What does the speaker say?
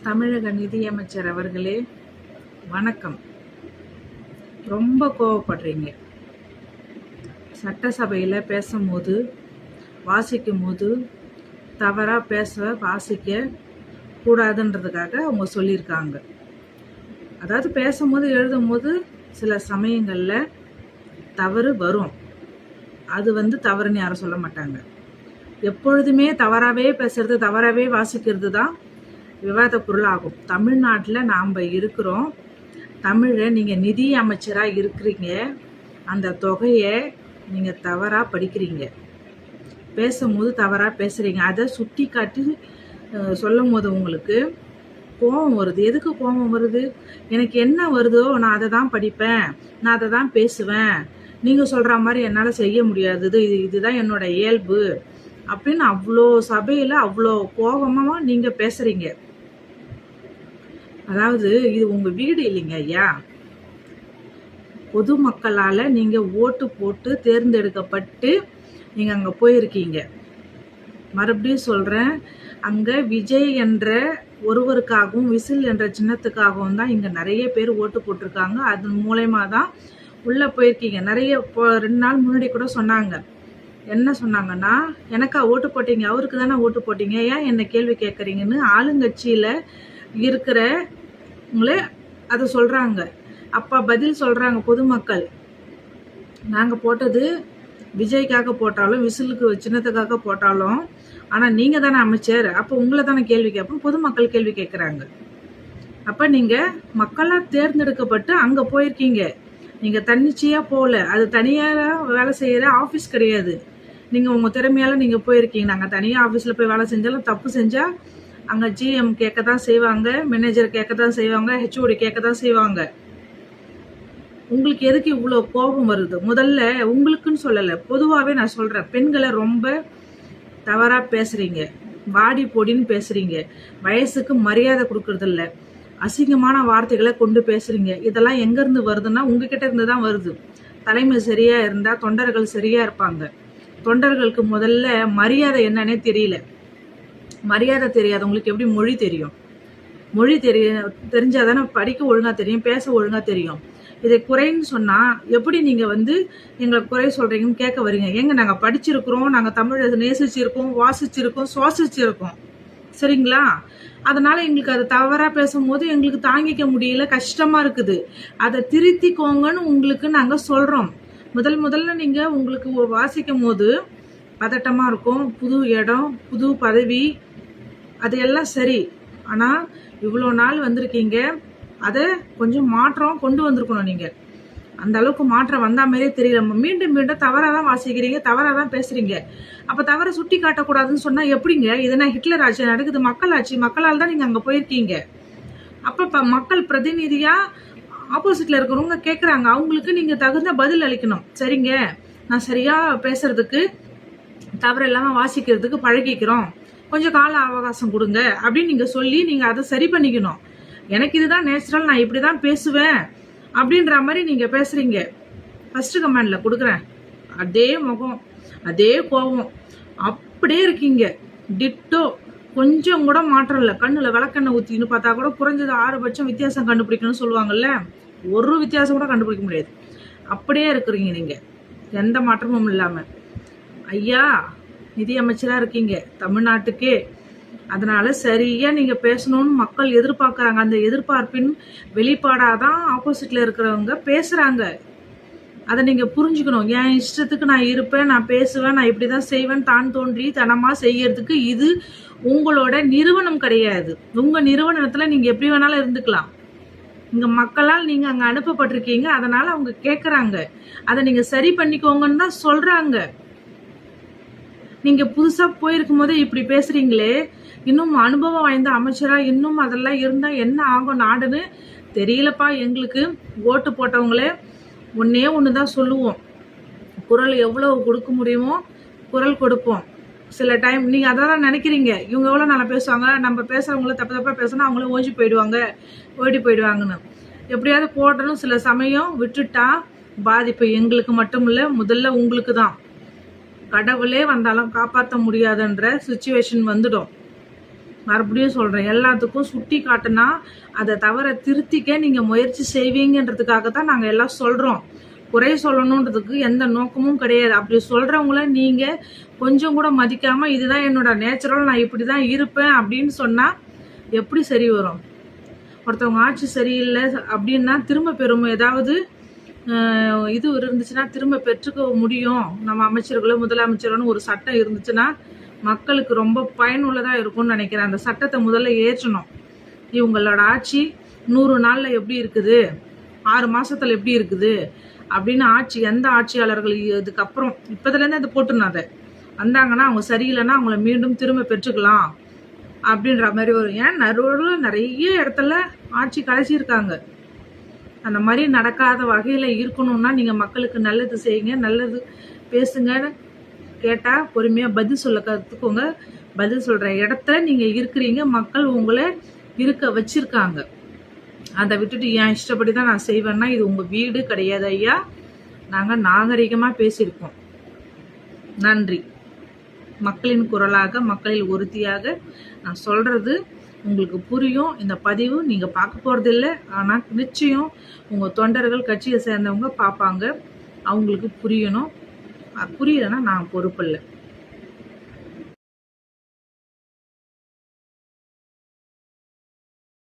தமிழக நிதியமைச்சர் அவர்களே வணக்கம். ரொம்ப கோவப்படுறீங்க. சட்டசபையில் பேசும்போது வாசிக்கும் போது தவறாக வாசிக்க கூடாதுன்றதுக்காக அவங்க சொல்லியிருக்காங்க. அதாவது பேசும்போது எழுதும்போது சில சமயங்களில் தவறு வரும். அது தவறுன்னு யாரும் சொல்ல மாட்டாங்க. எப்பொழுதுமே தவறாகவே பேசுறது தவறாகவே வாசிக்கிறது தான் விவாத பொருளாகும். தமிழ்நாட்டில் நாம் இருக்கிறோம். தமிழை நீங்கள் நிதி அமைச்சராக இருக்கிறீங்க. அந்த தொகையை நீங்கள் தவறாக படிக்கிறீங்க. பேசும்போது தவறாக பேசுகிறீங்க. அதை சுட்டி காட்டி சொல்லும் போது உங்களுக்கு கோபம் வருது. எதுக்கு கோபம் வருது? எனக்கு என்ன வருதோ நான் அதை தான் படிப்பேன், நான் அதை தான் பேசுவேன், நீங்கள் சொல்கிற மாதிரி என்னால் செய்ய முடியாது, இதுதான் என்னோட இயல்பு அப்படின்னு அவ்வளோ சபையில் அவ்வளோ கோபமாக நீங்கள் பேசுகிறீங்க. அதாவது இது உங்கள் வீடு இல்லைங்க ஐயா. பொதுமக்களால் நீங்கள் ஓட்டு போட்டு தேர்ந்தெடுக்கப்பட்டு நீங்கள் அங்கே போயிருக்கீங்க. மறுபடியும் சொல்கிறேன், அங்கே விஜய் என்ற ஒருவருக்காகவும் விசில் என்ற சின்னத்துக்காகவும் தான் இங்கே நிறைய பேர் ஓட்டு போட்டிருக்காங்க. அதன் மூலயமா தான் உள்ளே போயிருக்கீங்க. நிறைய 2 நாள் முன்னாடி கூட சொன்னாங்க. என்ன சொன்னாங்கன்னா, எனக்கா ஓட்டு போட்டீங்க, அவருக்கு தானே ஓட்டு போட்டீங்க, ஏன் என்ன கேள்வி கேட்குறீங்கன்னு ஆளுங்கட்சியில் இருக்கிறவங்களே அதை சொல்கிறாங்க. அப்போ பதில் சொல்கிறாங்க பொதுமக்கள், நாங்கள் போட்டது விஜய்க்காக போட்டாலும் விசிலுக்கு சின்னத்துக்காக போட்டாலும் ஆனால் நீங்கள் தானே அமைச்சர், அப்போ உங்களை தானே கேள்வி கேட்போம். பொதுமக்கள் கேள்வி கேட்குறாங்க. அப்போ நீங்கள் மக்களால் தேர்ந்தெடுக்கப்பட்டு அங்கே போயிருக்கீங்க. நீங்கள் தன்னிச்சையாக போகல. அது தனியாக வேலை செய்கிற ஆஃபீஸ் கிடையாது. நீங்கள் உங்கள் திறமையால் நீங்கள் போயிருக்கீங்க. நாங்கள் தனியாக ஆஃபீஸில் போய் வேலை செஞ்சாலும் தப்பு செஞ்சால் அங்கே GM கேட்க தான் செய்வாங்க, மேனேஜர் கேட்க தான் செய்வாங்க, HOD கேட்க தான் செய்வாங்க. உங்களுக்கு எதுக்கு இவ்வளோ கோபம் வருது? முதல்ல உங்களுக்குன்னு சொல்லலை, பொதுவாகவே நான் சொல்கிறேன். பெண்களை ரொம்ப தவறாக பேசுகிறீங்க, வாடி பொடின்னு பேசுகிறீங்க, வயசுக்கு மரியாதை கொடுக்கறதில்ல, அசிங்கமான வார்த்தைகளை கொண்டு பேசுகிறீங்க. இதெல்லாம் எங்கேருந்து வருதுன்னா உங்ககிட்ட இருந்து தான் வருது. தலைமை சரியாக இருந்தால் தொண்டர்கள் சரியாக இருப்பாங்க. தொண்டர்களுக்கு முதல்ல மரியாதை என்னன்னே தெரியல. மரியாதை தெரியாதவங்களுக்கு எப்படி மொழி தெரியும்? மொழி தெரிஞ்சால் தானே படிக்க ஒழுங்காக தெரியும், பேச ஒழுங்காக தெரியும். இதை குறைன்னு சொன்னால் எப்படி நீங்கள் எங்களை குறை சொல்கிறீங்கன்னு கேட்க வரீங்க. நாங்கள் படிச்சிருக்கிறோம், நாங்கள் தமிழை நேசிச்சிருக்கோம், வாசிச்சிருக்கோம், சுவாசிச்சிருக்கோம், சரிங்களா? அதனால் எங்களுக்கு அதை தவறாக பேசும்போது எங்களுக்கு தாங்கிக்க முடியல, கஷ்டமாக இருக்குது. அதை திருத்திக்கோங்கன்னு உங்களுக்கு நாங்கள் சொல்கிறோம். முதல்ல நீங்கள் உங்களுக்கு வாசிக்கும் போது பதட்டமாக இருக்கும். புது இடம், புது பதவி, அதையெல்லாம் சரி. ஆனால் இவ்வளோ நாள் வந்திருக்கீங்க, அதை கொஞ்சம் மாற்றம் கொண்டு வந்திருக்கணும். நீங்கள் அந்த அளவுக்கு மாற்றம் வந்த மாதிரியே தெரியல. மீண்டும் தவறாக தான் வாசிக்கிறீங்க, தவறாக தான் பேசுகிறீங்க. அப்போ தவறை சுட்டி காட்டக்கூடாதுன்னு சொன்னால் எப்படிங்க? இதுனா ஹிட்லர் ஆட்சி நடக்குது, மக்கள் ஆட்சி. மக்களால் தான் நீங்கள் அங்கே போயிருக்கீங்க. அப்போ மக்கள் பிரதிநிதியாக ஆப்போசிட்டில் இருக்கிறவங்க கேட்குறாங்க, அவங்களுக்கு நீங்கள் தகுந்த பதில் அளிக்கணும். சரிங்க, நான் சரியாக பேசுறதுக்கு தவறு இல்லாமல் வாசிக்கிறதுக்கு பழகிக்கிறோம், கொஞ்சம் கால அவகாசம் கொடுங்க அப்படின்னு நீங்கள் சொல்லி நீங்கள் அதை சரி பண்ணிக்கணும். எனக்கு இதுதான் நேச்சுரல், நான் இப்படி தான் பேசுவேன் அப்படின்ற மாதிரி நீங்கள் பேசுகிறீங்க. ஃபஸ்ட்டு கமெண்டில் கொடுக்குறேன். அதே முகம், அதே கோபம், அப்படியே இருக்கீங்க. டிட்டோ, கொஞ்சம் கூட மாற்றம் இல்லை. கண்ணில் விளக்கெண்ணெய் ஊற்றின்னு பார்த்தா கூட குறைஞ்சது 6 பட்சம் வித்தியாசம் கண்டுபிடிக்கணும்னு சொல்லுவாங்கல்ல, ஒரு வித்தியாசம் கூட கண்டுபிடிக்க முடியாது. அப்படியே இருக்கிறீங்க நீங்கள், எந்த மாற்றமும் இல்லாமல். ஐயா நிதியமைச்சராக இருக்கீங்க தமிழ்நாட்டுக்கே. அதனால சரியாக நீங்கள் பேசணும்னு மக்கள் எதிர்பார்க்குறாங்க. அந்த எதிர்பார்ப்பின் வெளிப்பாடாக தான் ஆப்போசிட்டில் இருக்கிறவங்க பேசுகிறாங்க. அதை நீங்கள் புரிஞ்சுக்கணும். என் இஷ்டத்துக்கு நான் இருப்பேன், நான் பேசுவேன், நான் இப்படி தான் செய்வேன், தான் தோன்றி தனமாக செய்யறதுக்கு இது உங்களோட நிறுவனம் கிடையாது. உங்கள் நிறுவனத்தில் நீங்கள் எப்படி வேணாலும் இருந்துக்கலாம். இங்கே மக்களால் நீங்கள் அங்கே அனுப்பப்பட்டிருக்கீங்க. அதனால் அவங்க கேட்குறாங்க, அதை நீங்கள் சரி பண்ணிக்கோங்கன்னு தான் சொல்கிறாங்க. நீங்கள் புதுசாக போயிருக்கும் போதே இப்படி பேசுகிறீங்களே, இன்னும் அனுபவம் வாய்ந்த அமைச்சராக இன்னும் அதெல்லாம் இருந்தால் என்ன ஆகும் நாடுன்னு தெரியலப்பா. எங்களுக்கு ஓட்டு போட்டவங்களே ஒன்று தான் சொல்லுவோம், குரல் எவ்வளோ கொடுக்க முடியுமோ குரல் கொடுப்போம். சில டைம் நீங்கள் அதை தான் நினைக்கிறீங்க, இவங்க எவ்வளோ நல்லா பேசுவாங்க, நம்ம பேசுகிறவங்கள தப்பாக பேசினா அவங்களே ஓடி போயிடுவாங்கன்னு. எப்படியாவது போட்டணும். சில சமயம் விட்டுட்டா பாதிப்பு எங்களுக்கு மட்டும் இல்லை, முதல்ல உங்களுக்கு தான். கடவுளே வந்தாலும் காப்பாற்ற முடியாதுன்ற சுச்சுவேஷன் வந்துடும். மறுபடியும் சொல்கிறேன், எல்லாத்துக்கும் சுட்டி காட்டுனா அதை தவிர திருத்திக்க நீங்கள் முயற்சி செய்வீங்கன்றதுக்காக தான் நாங்கள் எல்லாம் சொல்கிறோம். குறை சொல்லணுன்றதுக்கு எந்த நோக்கமும் கிடையாது. அப்படி சொல்கிறவங்கள நீங்கள் கொஞ்சம் கூட மதிக்காமல் இதுதான் என்னோட நேச்சுரல், நான் இப்படி தான் இருப்பேன் அப்படின்னு சொன்னால் எப்படி சரி வரும்? ஒருத்தவங்க ஆட்சி சரியில்லை அப்படின்னா திரும்ப பெறும் ஏதாவது இது இருந்துச்சுன்னா திரும்ப பெற்றுக்க முடியும். நம்ம அமைச்சர்களோ முதலமைச்சரோன்னு ஒரு சட்டம் இருந்துச்சுன்னா மக்களுக்கு ரொம்ப பயனுள்ளதாக இருக்கும்னு நினைக்கிறேன். அந்த சட்டத்தை முதல்ல ஏற்றணும். இவங்களோட ஆட்சி 100 நாளில் எப்படி இருக்குது, 6 மாதத்தில் எப்படி இருக்குது அப்படின்னு எந்த ஆட்சியாளர்கள் இதுக்கப்புறம் இப்போதுலேருந்து அதை போட்டுணும் அதை வந்தாங்கன்னா அவங்க சரியில்லைன்னா அவங்கள மீண்டும் திரும்ப பெற்றுக்கலாம் அப்படின்ற மாதிரி வரும். ஏன் நடுவில் நிறைய இடத்துல ஆட்சி கலைச்சிருக்காங்க. அந்த மாதிரி நடக்காத வகையில் இருக்கணும்னா நீங்கள் மக்களுக்கு நல்லது செய்யுங்க, நல்லது பேசுங்கன்னு கேட்டால் பொறுமையாக பதில் சொல்ல கற்றுக்கோங்க. பதில் சொல்கிற இடத்துல நீங்கள் இருக்கிறீங்க, மக்கள் உங்களை இருக்க வச்சிருக்காங்க. அதை விட்டுட்டு என் இஷ்டப்படி தான் நான் செய்வேன்னா இது உங்கள் வீடு கிடையாது ஐயா. நாங்கள் நாகரிகமாக பேசியிருக்கோம். நன்றி. மக்களின் குரலாக, மக்களில் ஒருத்தியாக நான் சொல்கிறது உங்களுக்கு புரியும். இந்த பதிவு நீங்கள் பார்க்க போகிறதில்ல, ஆனால் நிச்சயம் உங்கள் தொண்டர்கள் கட்சியை சேர்ந்தவங்க பார்ப்பாங்க. அவங்களுக்கு புரியணும். புரியலைன்னா நான் பொறுப்பில்லை.